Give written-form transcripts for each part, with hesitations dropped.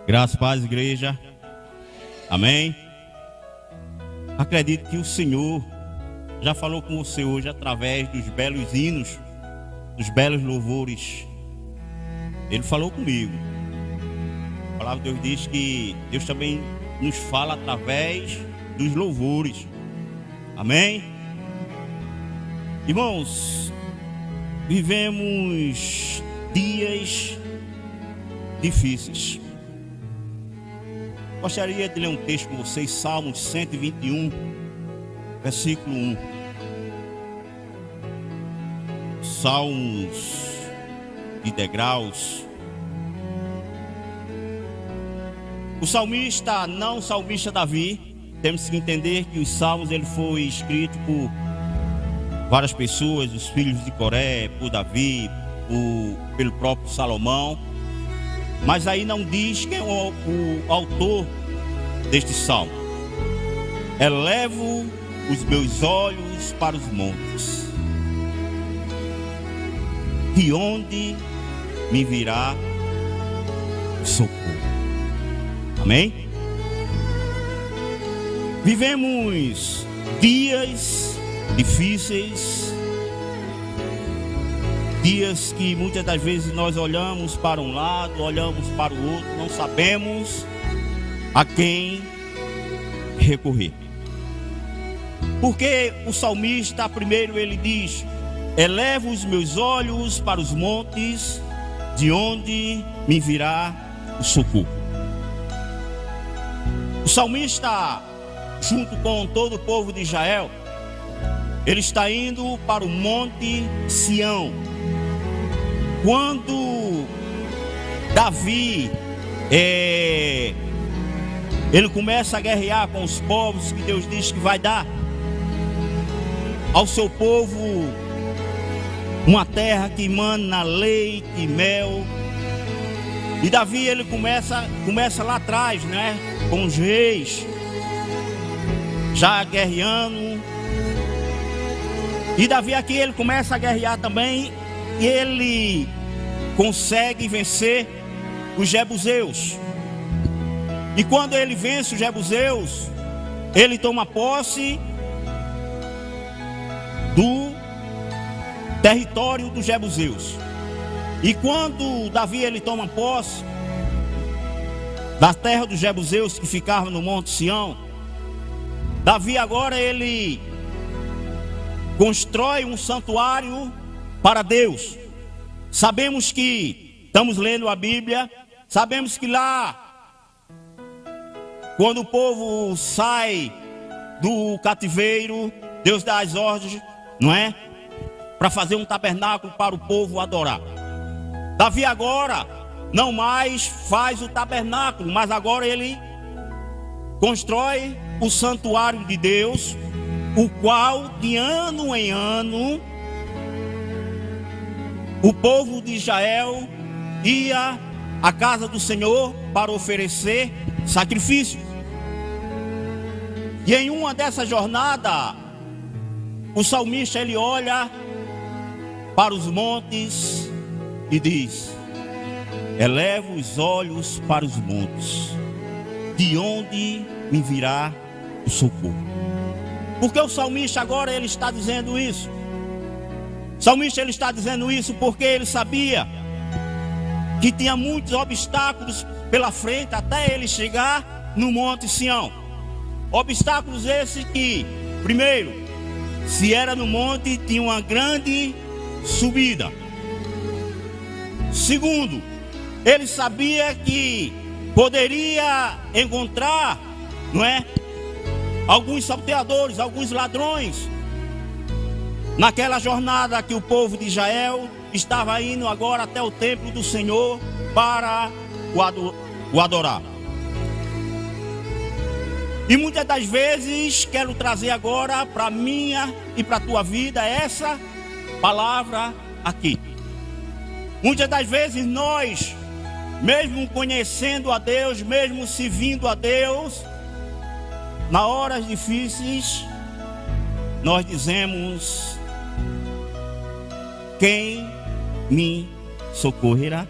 Graças, paz, igreja. Amém. Acredito que o Senhor já falou com você hoje através dos belos hinos, dos belos louvores. Ele falou comigo. A palavra de Deus diz que Deus também nos fala através dos louvores. Amém. Irmãos, vivemos dias difíceis. Gostaria de ler um texto com vocês, Salmos 121, versículo 1. Salmos de degraus. O salmista, não o salmista Davi, temos que entender que os salmos ele foi escrito por várias pessoas, os filhos de Coré, por Davi, pelo próprio Salomão. Mas aí não diz quem é o autor deste salmo. Elevo os meus olhos para os montes, de onde me virá o socorro. Amém? Vivemos dias difíceis, dias que muitas das vezes nós olhamos para um lado, olhamos para o outro, não sabemos a quem recorrer. Porque o salmista, primeiro ele diz: elevo os meus olhos para os montes, de onde me virá o socorro. O salmista, junto com todo o povo de Israel, ele está indo para o monte Sião. Quando Davi ele começa a guerrear com os povos que Deus diz que vai dar ao seu povo uma terra que emana leite e mel. E Davi ele começa lá atrás, né, com os reis já guerreando. E Davi aqui ele começa a guerrear também. E ele consegue vencer os jebuseus. E quando ele vence os jebuseus, ele toma posse do território dos jebuseus. E quando Davi ele toma posse da terra dos jebuseus que ficava no Monte Sião, Davi agora ele constrói um santuário para Deus. Sabemos que, estamos lendo a Bíblia, sabemos que lá, quando o povo sai do cativeiro, Deus dá as ordens, não é? Para fazer um tabernáculo para o povo adorar. Davi agora não mais faz o tabernáculo, mas agora ele constrói o santuário de Deus, o qual de ano em ano o povo de Israel ia à casa do Senhor para oferecer sacrifício. E em uma dessas jornadas, o salmista ele olha para os montes e diz: elevo os olhos para os montes, de onde me virá o socorro. Porque o salmista agora ele está dizendo isso? O salmista ele está dizendo isso porque ele sabia que tinha muitos obstáculos pela frente até ele chegar no Monte Sião. Obstáculos esses que, primeiro, se era no monte, tinha uma grande subida. Segundo, ele sabia que poderia encontrar, não é, alguns salteadores, alguns ladrões, naquela jornada que o povo de Israel estava indo agora até o templo do Senhor para o adorar. E muitas das vezes quero trazer agora para minha e para a tua vida essa palavra aqui. Muitas das vezes nós, mesmo conhecendo a Deus, mesmo servindo a Deus, na horas difíceis, nós dizemos: quem me socorrerá?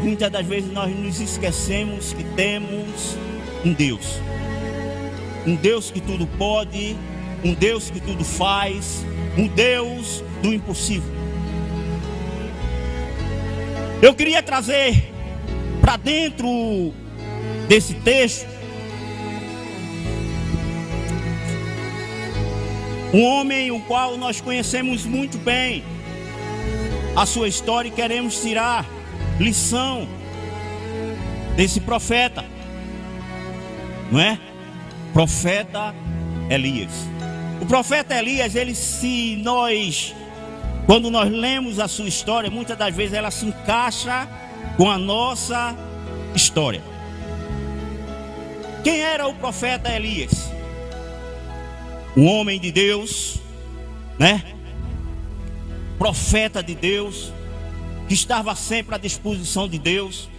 muitas das vezes nós nos esquecemos que temos um Deus que tudo pode, um Deus que tudo faz, um Deus do impossível. Eu queria trazer para dentro desse texto um homem o qual nós conhecemos muito bem a sua história e queremos tirar lição desse profeta, não é? Profeta Elias. O profeta Elias, quando nós lemos a sua história, muitas das vezes ela se encaixa com a nossa história. Quem era o profeta Elias? Um homem de Deus, né? Profeta de Deus, que estava sempre à disposição de Deus.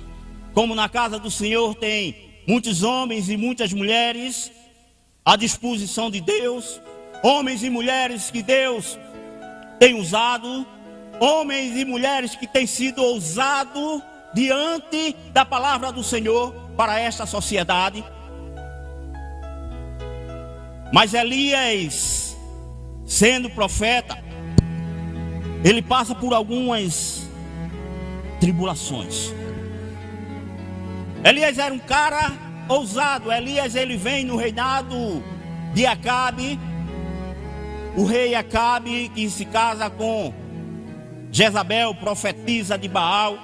Como na casa do Senhor tem muitos homens e muitas mulheres à disposição de Deus, homens e mulheres que Deus tem usado, homens e mulheres que têm sido ousados diante da palavra do Senhor para esta sociedade. Mas Elias, sendo profeta, ele passa por algumas tribulações. Elias era um cara ousado. Elias, ele vem no reinado de Acabe, o rei Acabe, que se casa com Jezabel, profetisa de Baal.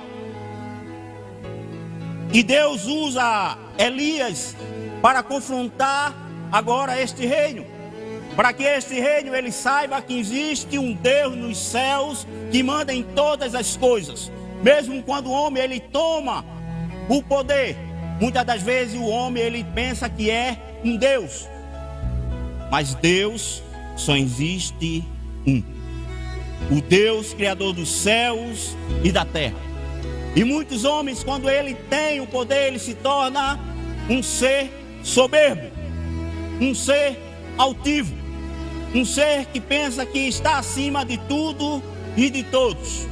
E Deus usa Elias para confrontar agora este reino, para que este reino ele saiba que existe um Deus nos céus que manda em todas as coisas. Mesmo quando o homem ele toma o poder, muitas das vezes o homem ele pensa que é um Deus, mas Deus só existe um, o Deus criador dos céus e da terra. E muitos homens, quando ele tem o poder, ele se torna um ser soberbo, um ser altivo, um ser que pensa que está acima de tudo e de todos.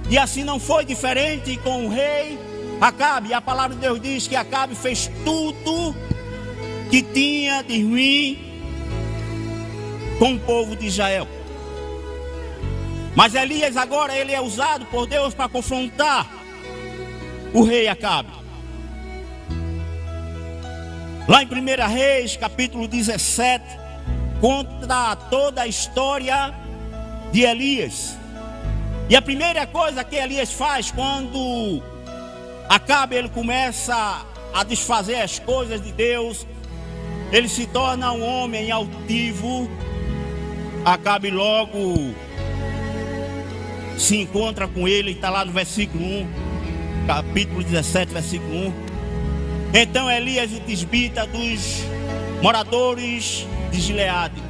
E assim não foi diferente com o rei Acabe. A palavra de Deus diz que Acabe fez tudo que tinha de ruim com o povo de Israel. Mas Elias agora ele é usado por Deus para confrontar o rei Acabe. Lá em 1 Reis, capítulo 17, conta toda a história de Elias. E a primeira coisa que Elias faz quando Acabe ele começa a desfazer as coisas de Deus, ele se torna um homem altivo. Acabe logo se encontra com ele, está lá no versículo 1, capítulo 17, versículo 1. Então Elias, o tisbita dos moradores de Gileade,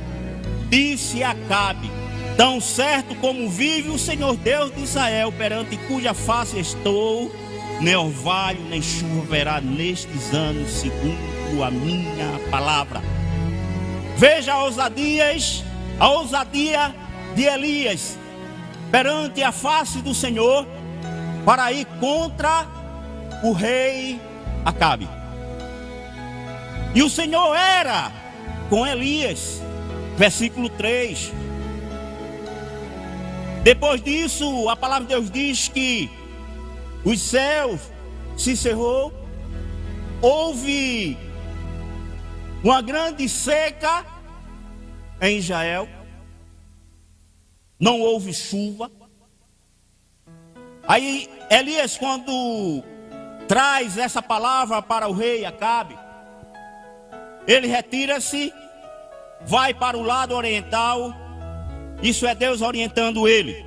disse a Acabe: tão certo como vive o Senhor Deus de Israel, perante cuja face estou, nem orvalho nem chuva haverá nestes anos, segundo a minha palavra. Veja a ousadia de Elias perante a face do Senhor para ir contra o rei Acabe. E o Senhor era com Elias, versículo 3. Depois disso, a palavra de Deus diz que os céus se cerrou, houve uma grande seca em Israel, não houve chuva. Aí Elias, quando traz essa palavra para o rei Acabe, ele retira-se, vai para o lado oriental. Isso é Deus orientando ele.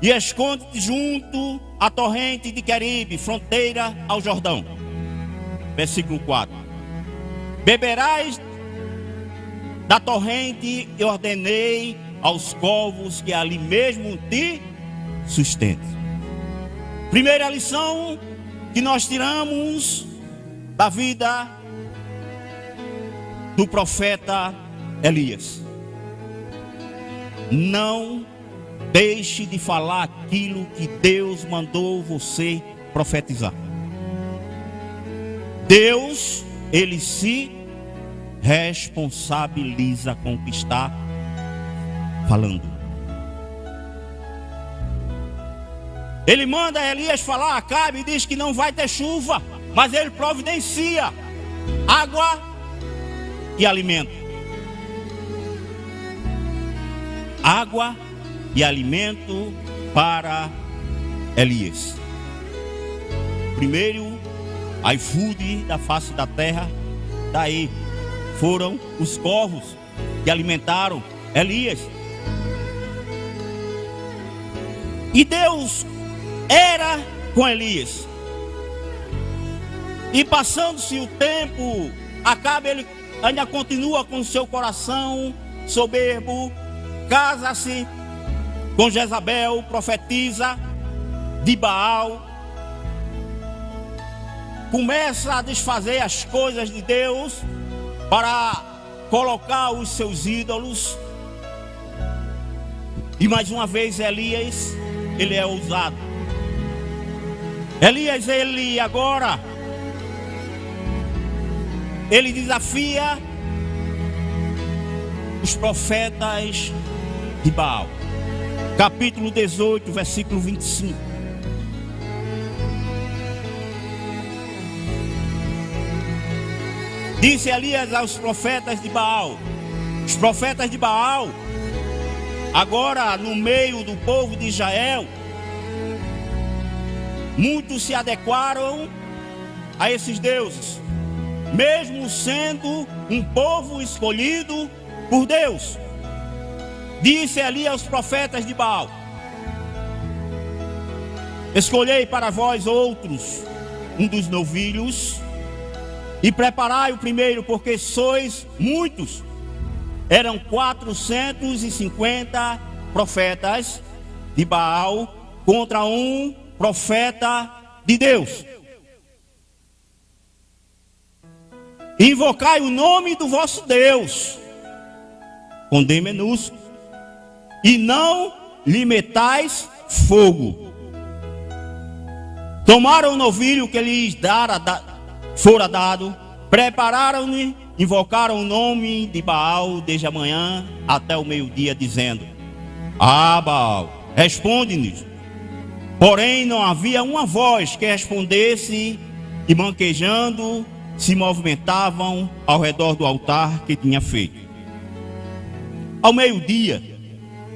E esconde-te junto à torrente de Queribe, fronteira ao Jordão. Versículo 4. Beberás da torrente e ordenei aos corvos que ali mesmo te sustentem. Primeira lição que nós tiramos da vida do profeta Elias: não deixe de falar aquilo que Deus mandou você profetizar. Deus, ele se responsabiliza com o que está falando. Ele manda Elias falar a Acabe e diz que não vai ter chuva, mas ele providencia água e alimento. Água e alimento para Elias. Primeiro iFood da face da terra. Daí foram os corvos que alimentaram Elias. E Deus era com Elias. E passando-se o tempo, Acabe ele ainda continua com seu coração soberbo, casa-se com Jezabel, profetiza de Baal, começa a desfazer as coisas de Deus para colocar os seus ídolos. E mais uma vez Elias, ele é ousado. Elias, ele agora, ele desafia os profetas de Baal. Capítulo 18, versículo 25. Disse Elias aos profetas de Baal. Os profetas de Baal, agora no meio do povo de Israel, muitos se adequaram a esses deuses, mesmo sendo um povo escolhido por Deus. Disse ali aos profetas de Baal: escolhei para vós outros um dos novilhos e preparai o primeiro, porque sois muitos. Eram 450 profetas de Baal contra um profeta de Deus. Invocai o nome do vosso Deus com D minúsculo, e não lhe metais fogo. Tomaram o novilho que lhes fora dado, prepararam-lhe, invocaram o nome de Baal desde a manhã até o meio-dia, dizendo: Ah, Baal, responde-nos. Porém não havia uma voz que respondesse, e manquejando se movimentavam ao redor do altar que tinha feito. Ao meio-dia,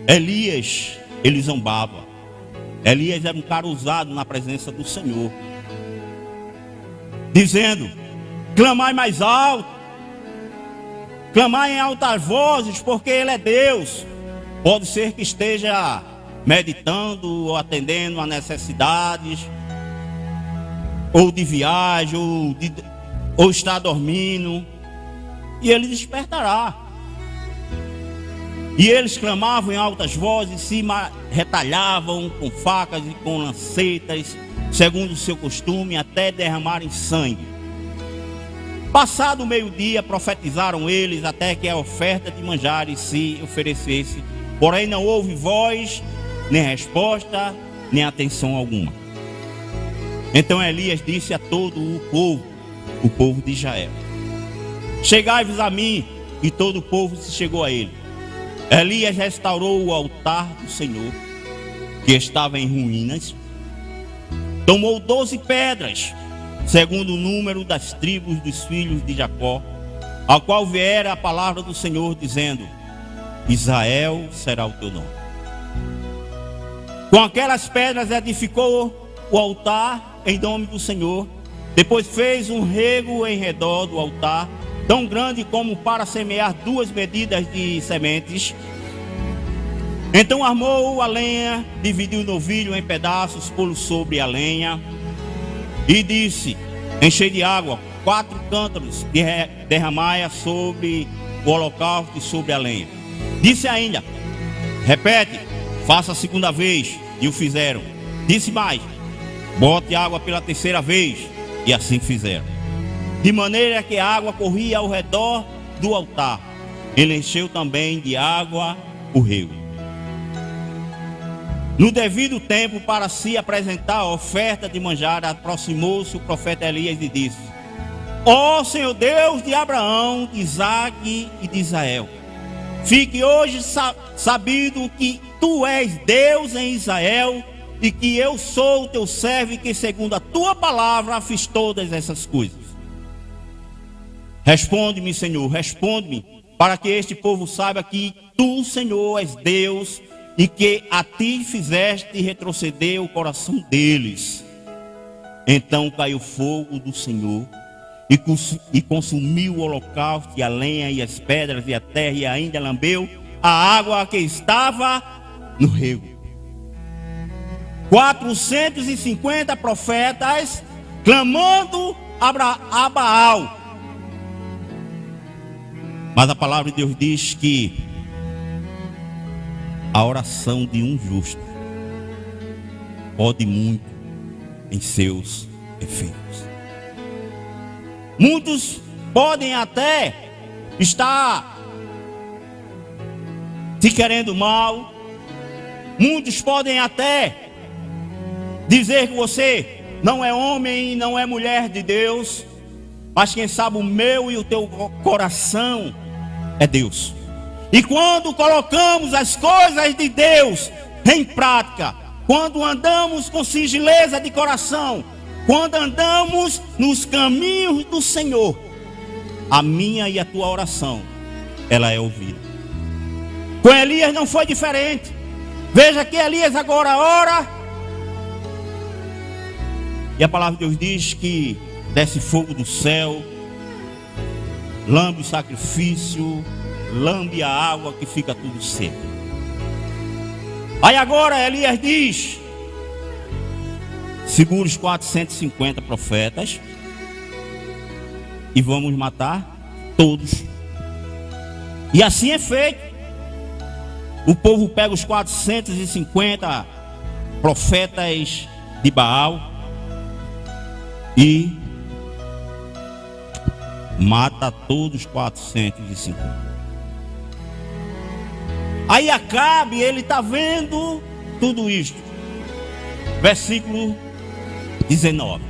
Elias, ele zombava. Elias era um cara usado na presença do Senhor, dizendo: clamai mais alto, clamai em altas vozes, porque Ele é Deus. Pode ser que esteja meditando ou atendendo a necessidades, ou de viagem, ou está dormindo, e Ele despertará. E eles clamavam em altas vozes, se retalhavam com facas e com lancetas, segundo o seu costume, até derramarem sangue. Passado o meio-dia, profetizaram eles até que a oferta de manjares se oferecesse. Porém não houve voz, nem resposta, nem atenção alguma. Então Elias disse a todo o povo de Israel: chegai-vos a mim. E todo o povo se chegou a ele. Elias restaurou o altar do Senhor, que estava em ruínas. Tomou 12 pedras, segundo o número das tribos dos filhos de Jacó, ao qual viera a palavra do Senhor, dizendo: Israel será o teu nome. Com aquelas pedras edificou o altar em nome do Senhor. Depois fez um rego em redor do altar, tão grande como para semear 2 medidas de sementes. Então armou a lenha, dividiu o novilho em pedaços, pô-lo sobre a lenha, e disse: enchei de água 4 cântaros e derramai-a sobre o holocausto e sobre a lenha. Disse ainda: repete, faça a segunda vez. E o fizeram. Disse mais: bote água pela terceira vez. E assim fizeram. De maneira que a água corria ao redor do altar. Ele encheu também de água o rego. No devido tempo, para se apresentar a oferta de manjar, aproximou-se o profeta Elias e disse: Ó Senhor Deus de Abraão, de Isaque e de Israel, fique hoje sabido que tu és Deus em Israel e que eu sou o teu servo e que segundo a tua palavra fiz todas essas coisas. Responde-me, Senhor, responde-me, para que este povo saiba que tu, Senhor, és Deus e que a ti fizeste retroceder o coração deles. Então caiu fogo do Senhor e consumiu o holocausto e a lenha e as pedras e a terra, e ainda lambeu a água que estava no rego. 450 profetas clamando a Baal. Mas a palavra de Deus diz que a oração de um justo pode muito em seus efeitos. Muitos podem até estar te querendo mal. Muitos podem até dizer que você não é homem, não é mulher de Deus. Mas quem sabe o meu e o teu coração é Deus. E quando colocamos as coisas de Deus em prática, quando andamos com singeleza de coração, quando andamos nos caminhos do Senhor, a minha e a tua oração, ela é ouvida. Com Elias não foi diferente. Veja que Elias agora ora, e a palavra de Deus diz que desce fogo do céu, lambe o sacrifício, lambe a água, que fica tudo seco. Aí agora Elias diz: segura os 450 profetas e vamos matar todos. E assim é feito. O povo pega os 450 profetas de Baal e mata todos os 450. Aí Acabe, ele está vendo tudo isto. Versículo 19.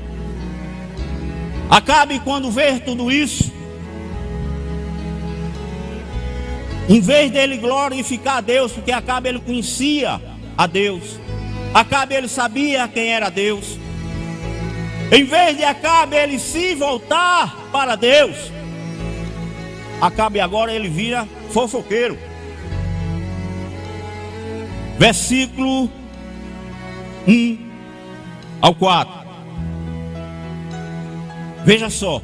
Acabe, quando vê tudo isso, em vez dele glorificar a Deus, porque Acabe ele conhecia a Deus, Acabe ele sabia quem era Deus. Em vez de Acabe ele se voltar para Deus, Acabe agora ele vira fofoqueiro. Versículo 1 ao 4. Veja só.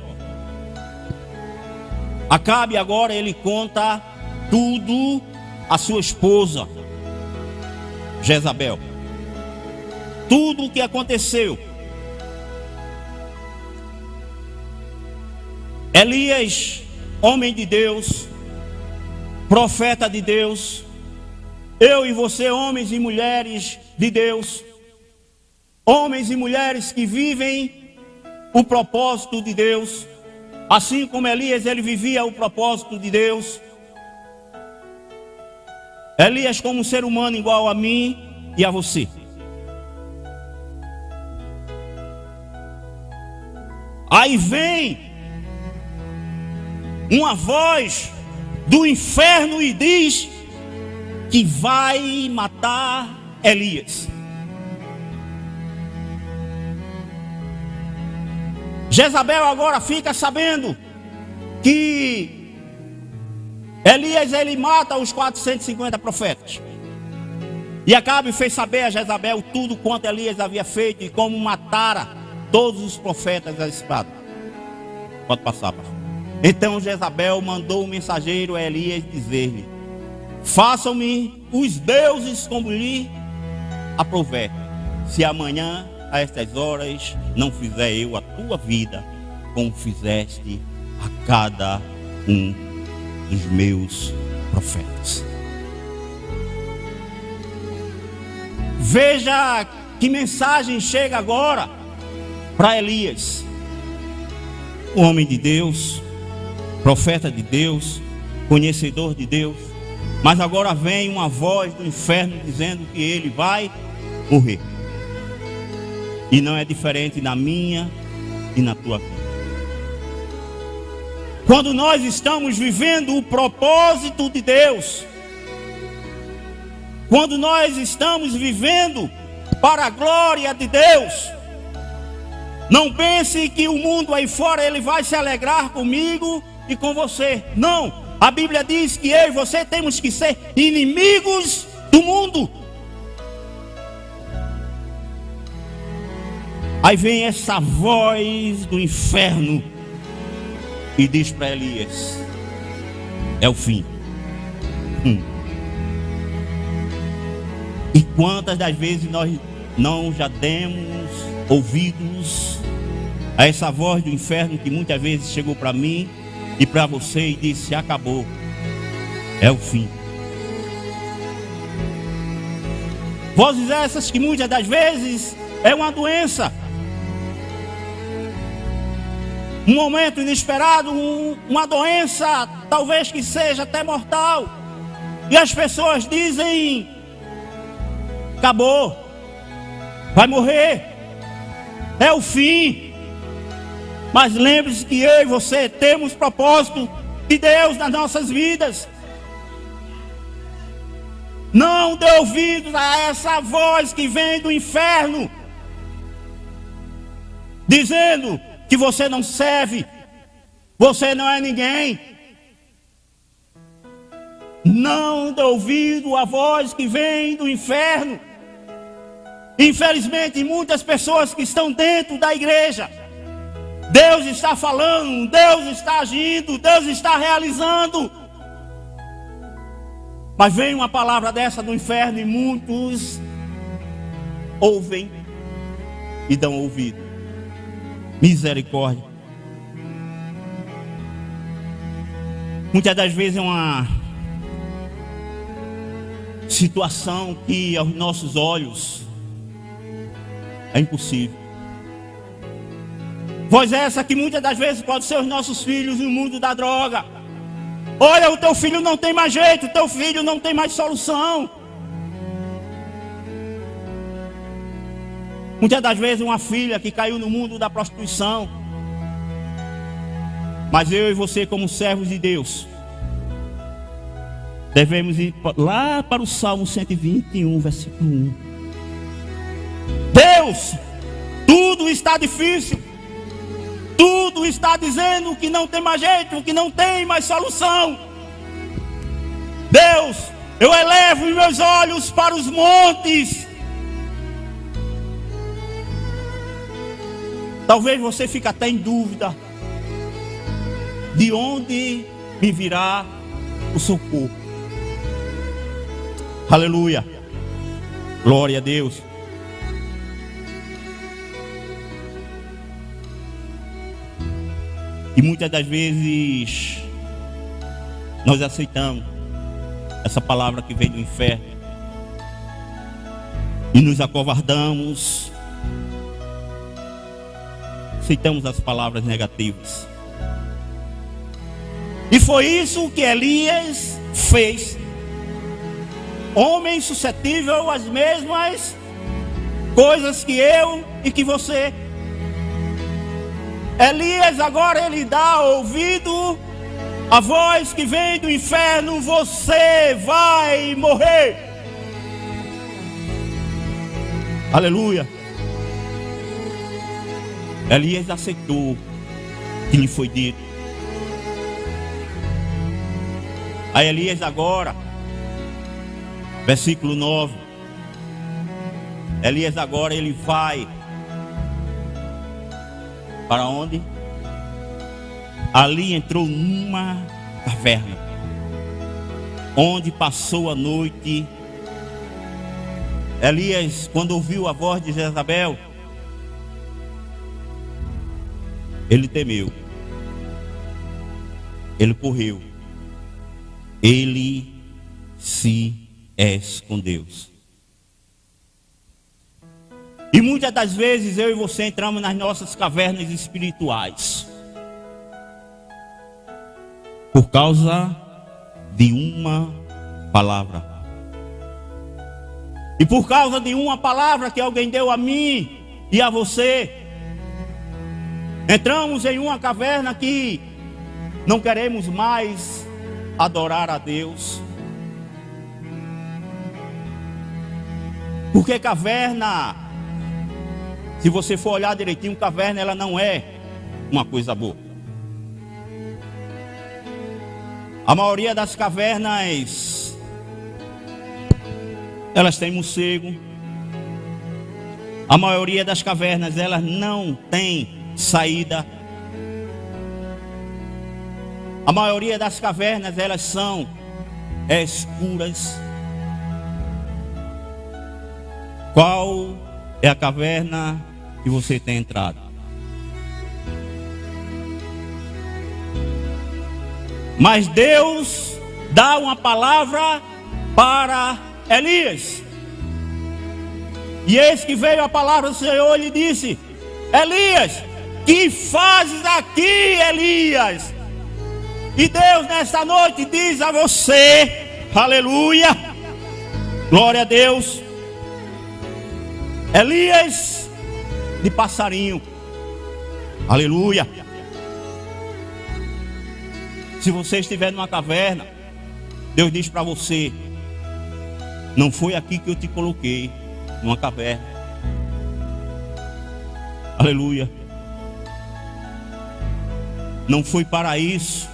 Acabe agora ele conta tudo à sua esposa Jezabel. Tudo o que aconteceu. Elias, homem de Deus, profeta de Deus, eu e você, homens e mulheres de Deus, homens e mulheres que vivem o propósito de Deus, assim como Elias, ele vivia o propósito de Deus. Elias como um ser humano igual a mim e a você. Aí vem uma voz do inferno e diz que vai matar Elias. Jezabel agora fica sabendo que Elias ele mata os 450 profetas. E Acabe fez saber a Jezabel tudo quanto Elias havia feito e como matara todos os profetas da espada. Pode passar, pastor. Então Jezabel mandou um mensageiro a Elias dizer-lhe: façam-me os deuses como lhe aprouver, se amanhã a estas horas não fizer eu a tua vida como fizeste a cada um dos meus profetas. Veja que mensagem chega agora para Elias, o homem de Deus, profeta de Deus, conhecedor de Deus. Mas agora vem uma voz do inferno dizendo que ele vai morrer. E não é diferente na minha e na tua vida. Quando nós estamos vivendo o propósito de Deus, quando nós estamos vivendo para a glória de Deus, não pense que o mundo aí fora ele vai se alegrar comigo e com você. Não, a Bíblia diz que eu e você temos que ser inimigos do mundo. Aí vem essa voz do inferno e diz para Elias: é o fim. E quantas das vezes nós não já demos ouvidos a essa voz do inferno que muitas vezes chegou para mim e para você e disse: acabou, é o fim. Vozes essas que muitas das vezes é uma doença, um momento inesperado, uma doença talvez que seja até mortal, e as pessoas dizem: acabou, vai morrer, é o fim. Mas lembre-se que eu e você temos propósito de Deus nas nossas vidas. Não dê ouvidos a essa voz que vem do inferno, dizendo que você não serve, você não é ninguém. Não dê ouvido à voz que vem do inferno. Infelizmente, muitas pessoas que estão dentro da igreja, Deus está falando, Deus está agindo, Deus está realizando, mas vem uma palavra dessa do inferno e muitos ouvem e dão ouvido. Misericórdia. Muitas das vezes é uma situação que aos nossos olhos é impossível. Voz essa que muitas das vezes pode ser os nossos filhos no mundo da droga. Olha, o teu filho não tem mais jeito, o teu filho não tem mais solução. Muitas das vezes uma filha que caiu no mundo da prostituição. Mas eu e você, como servos de Deus, devemos ir lá para o Salmo 121, versículo 1. Deus, tudo está difícil, tudo está dizendo que não tem mais jeito, que não tem mais solução. Deus, eu elevo os meus olhos para os montes. Talvez você fique até em dúvida: de onde me virá o socorro? Aleluia, glória a Deus. E muitas das vezes nós aceitamos essa palavra que vem do inferno e nos acovardamos, aceitamos as palavras negativas. E foi isso que Elias fez. Homem suscetível às mesmas coisas que eu e que você. Elias agora ele dá ouvido à voz que vem do inferno: você vai morrer. Aleluia. Elias aceitou o que lhe foi dito. A Elias agora, versículo 9. Elias agora ele vai para onde? Ali entrou numa caverna, onde passou a noite. Elias, quando ouviu a voz de Jezabel, ele temeu, ele correu, ele se escondeu. E muitas das vezes eu e você entramos nas nossas cavernas espirituais por causa de uma palavra. E por causa de uma palavra que alguém deu a mim e a você, entramos em uma caverna que não queremos mais adorar a Deus. Porque caverna, se você for olhar direitinho, caverna ela não é uma coisa boa. A maioria das cavernas, elas têm morcego. A maioria das cavernas, elas não têm saída. A maioria das cavernas, elas são escuras. Qual é a caverna que você tem entrado? Mas Deus dá uma palavra para Elias. E eis que veio a palavra do Senhor e lhe disse: Elias, que fazes aqui, Elias? E Deus nesta noite diz a você, aleluia, glória a Deus, Elias de passarinho, aleluia. Se você estiver numa caverna, Deus diz para você: não foi aqui que eu te coloquei, numa caverna, aleluia. Não foi para isso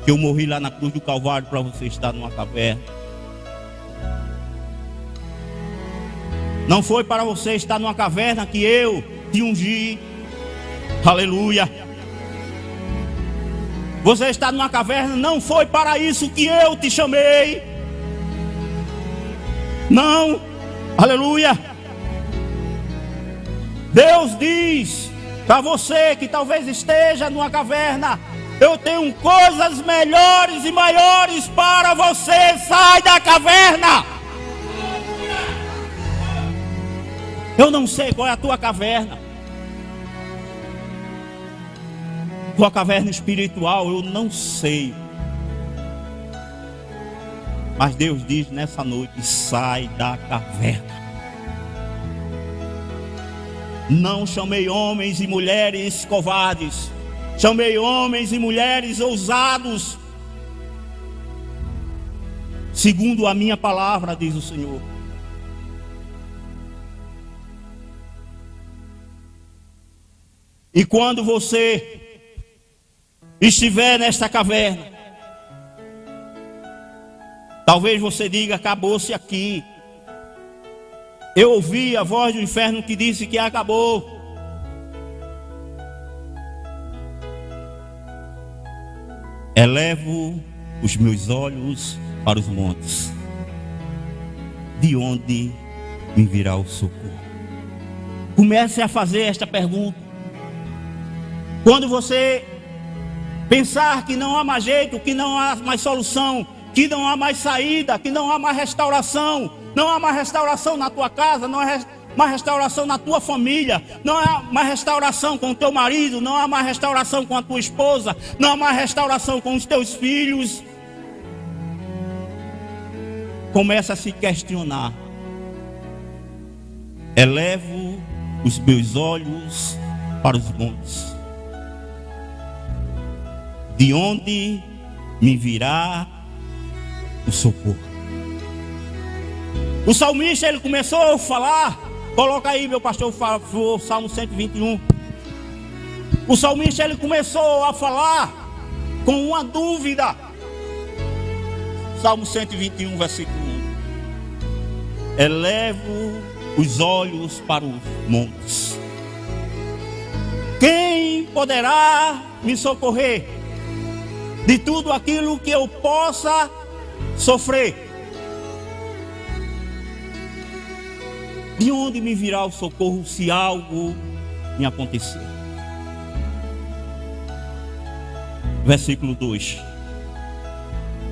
que eu morri lá na cruz do Calvário, para você estar numa caverna. Não foi para você estar numa caverna que eu te ungi, aleluia. Você está numa caverna, não foi para isso que eu te chamei. Não, aleluia. Deus diz para você que talvez esteja numa caverna: eu tenho coisas melhores e maiores para você. Sai da caverna. Eu não sei qual é a tua caverna. Tua caverna espiritual, eu não sei. Mas Deus diz nessa noite: sai da caverna. Não chamei homens e mulheres covardes, chamei homens e mulheres ousados, segundo a minha palavra, diz o Senhor. E quando você estiver nesta caverna, talvez você diga: acabou-se aqui. Eu ouvi a voz do inferno que disse que acabou. Elevo os meus olhos para os montes, de onde me virá o socorro? Comece a fazer esta pergunta. Quando você pensar que não há mais jeito, que não há mais solução, que não há mais saída, que não há mais restauração, não há mais restauração na tua casa, não há mais restauração na tua família, não há mais restauração com o teu marido, não há mais restauração com a tua esposa, não há mais restauração com os teus filhos, começa a se questionar. Elevo os meus olhos para os montes, de onde me virá o socorro? O salmista, ele começou a falar. Coloca aí, meu pastor, o Salmo 121. O salmista, ele começou a falar com uma dúvida. Salmo 121, versículo 1. Elevo os olhos para os montes. Quem poderá me socorrer de tudo aquilo que eu possa sofrer? De onde me virá o socorro se algo me acontecer? Versículo 2.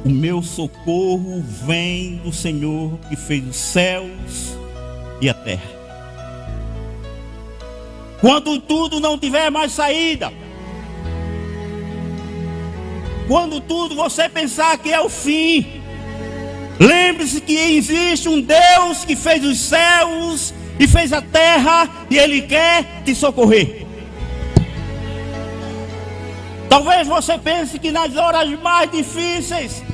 O meu socorro vem do Senhor que fez os céus e a terra. Quando tudo não tiver mais saída, quando tudo você pensar que é o fim, Lembre-se que existe um Deus que fez os céus e fez a terra, e Ele quer te socorrer. Talvez você pense que nas horas mais difíceis,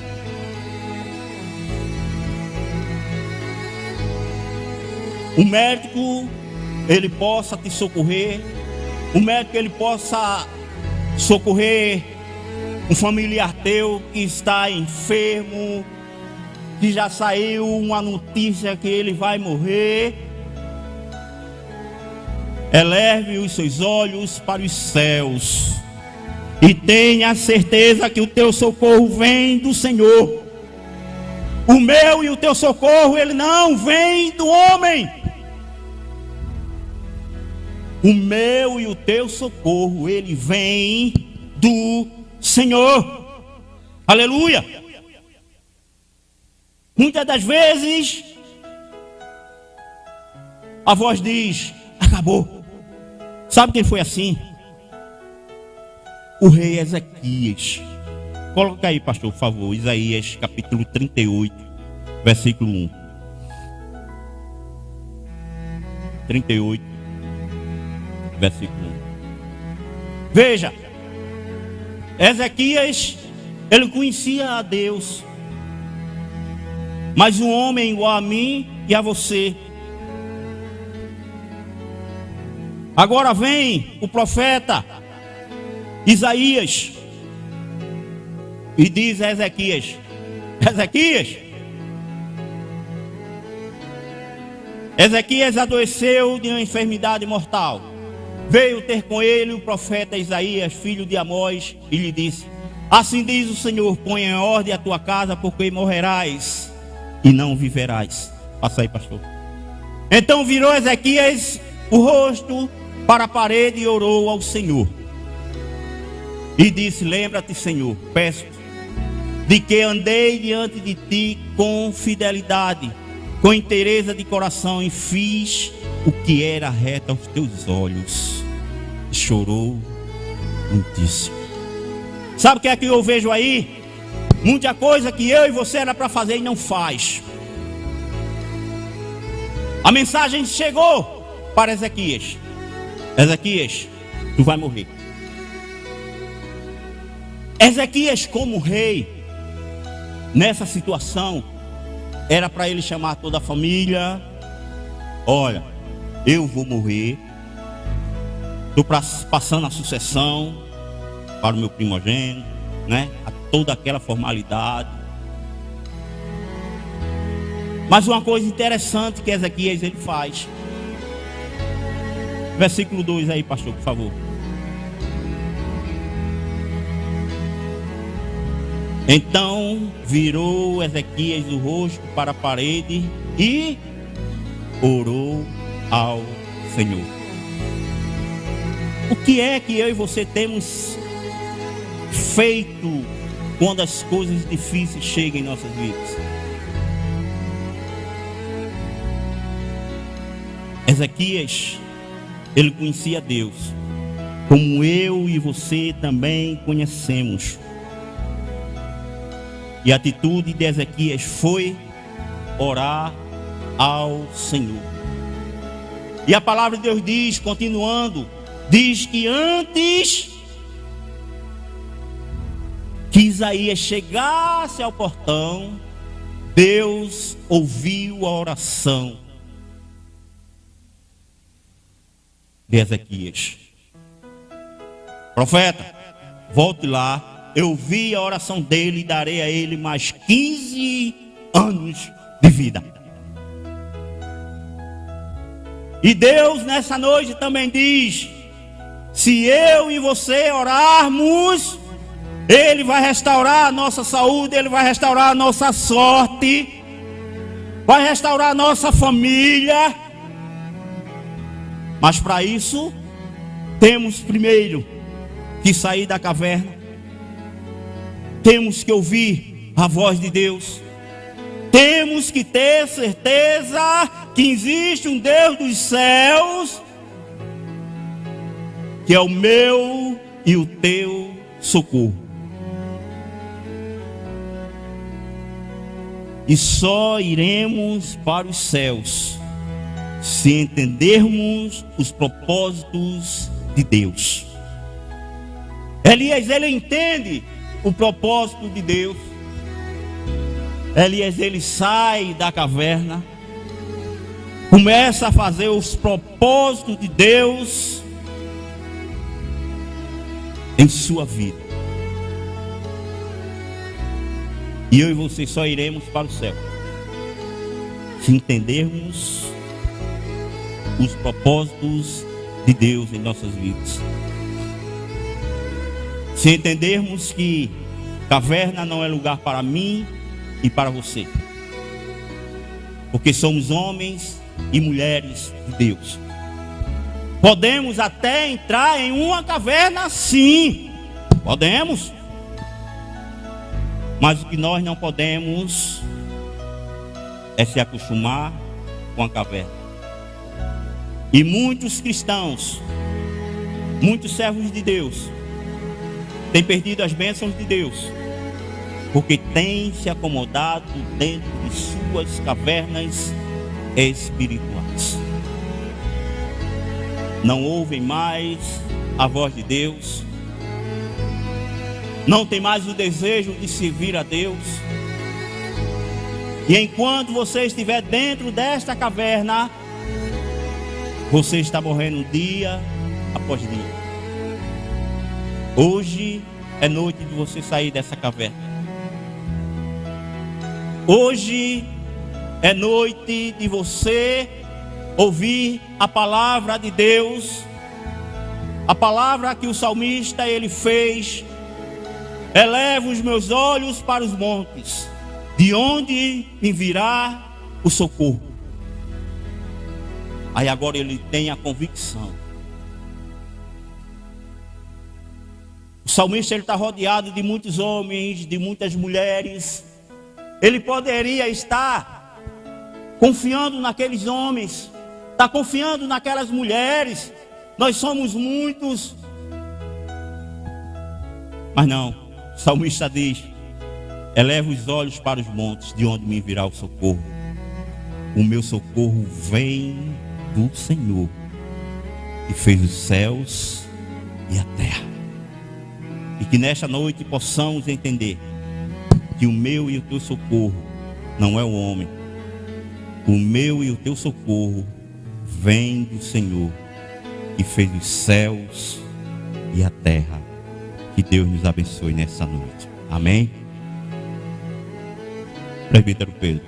o médico, ele possa te socorrer. O médico, ele possa socorrer um familiar teu que está enfermo, que já saiu uma notícia que ele vai morrer. Eleve os seus olhos para os céus e tenha certeza que o teu socorro vem do Senhor. O meu e o teu socorro, ele não vem do homem. O meu e o teu socorro, ele vem do Senhor. Aleluia. Muitas das vezes a voz diz: acabou. Sabe quem foi assim? O rei Ezequias. Coloca aí, pastor, por favor, Isaías capítulo 38, versículo 1. 38, versículo 1. Veja, Ezequias, ele conhecia a Deus, mas um homem igual a mim e a você. Agora vem o profeta Isaías e diz a Ezequias: Ezequias adoeceu de uma enfermidade mortal. Veio ter com ele o profeta Isaías, filho de Amós, e lhe disse: assim diz o Senhor, põe em ordem a tua casa, porque morrerás e não viverás. Passa aí, pastor. Então virou Ezequias o rosto para a parede e orou ao Senhor. E disse: lembra-te, Senhor, peço-te, de que andei diante de ti com fidelidade, com inteireza de coração, e fiz o que era reto aos teus olhos. Chorou muitíssimo. Sabe o que é que eu vejo aí? Muita coisa que eu e você era para fazer e não faz. A mensagem chegou para Ezequias: Ezequias, tu vai morrer. Ezequias, como rei, nessa situação, era para ele chamar toda a família. Olha, eu vou morrer, estou passando a sucessão para o meu primogênito, né? A toda aquela formalidade. Mas uma coisa interessante que Ezequias ele faz. Versículo 2 aí, pastor, por favor. Então virou Ezequias o rosto para a parede e orou ao Senhor. O que é que eu e você temos feito quando as coisas difíceis chegam em nossas vidas? Ezequias, ele conhecia Deus, como eu e você também conhecemos. E a atitude de Ezequias foi orar ao Senhor. E a palavra de Deus diz, continuando, diz que antes que Isaías chegasse ao portão, Deus ouviu a oração de Ezequias. Profeta, volte lá. Eu vi a oração dele e darei a ele mais 15 anos de vida. E Deus nessa noite também diz: se eu e você orarmos, Ele vai restaurar a nossa saúde, Ele vai restaurar a nossa sorte, vai restaurar a nossa família. Mas para isso, temos primeiro que sair da caverna. Temos que ouvir a voz de Deus. Temos que ter certeza que existe um Deus dos céus, que é o meu e o teu socorro. E só iremos para os céus se entendermos os propósitos de Deus. Elias, ele entende o propósito de Deus. Elias, ele sai da caverna, começa a fazer os propósitos de Deus em sua vida. E eu e você só iremos para o céu se entendermos os propósitos de Deus em nossas vidas. Se entendermos que caverna não é lugar para mim e para você, porque somos homens e mulheres de Deus. Podemos até entrar em uma caverna, sim, podemos, mas o que nós não podemos é se acostumar com a caverna. E muitos cristãos, muitos servos de Deus, têm perdido as bênçãos de Deus, porque têm se acomodado dentro de suas cavernas espirituais. Não ouvem mais a voz de Deus, não tem mais o desejo de servir a Deus. E enquanto você estiver dentro desta caverna, você está morrendo dia após dia. Hoje é noite de você sair dessa caverna. Hoje é noite de você ouvir a palavra de Deus, a palavra que o salmista ele fez: eleva os meus olhos para os montes, de onde me virá o socorro. Aí agora ele tem a convicção. O salmista ele está rodeado de muitos homens, de muitas mulheres. Ele poderia estar confiando naqueles homens, está confiando naquelas mulheres. Nós somos muitos. Mas não, o salmista diz: eleva os olhos para os montes, de onde me virá o socorro. O meu socorro vem do Senhor, que fez os céus e a terra. E que nesta noite possamos entender que o meu e o teu socorro não é o homem. O meu e o teu socorro vem do Senhor, que fez os céus e a terra. Que Deus nos abençoe nessa noite. Amém? Presbítero Pedro.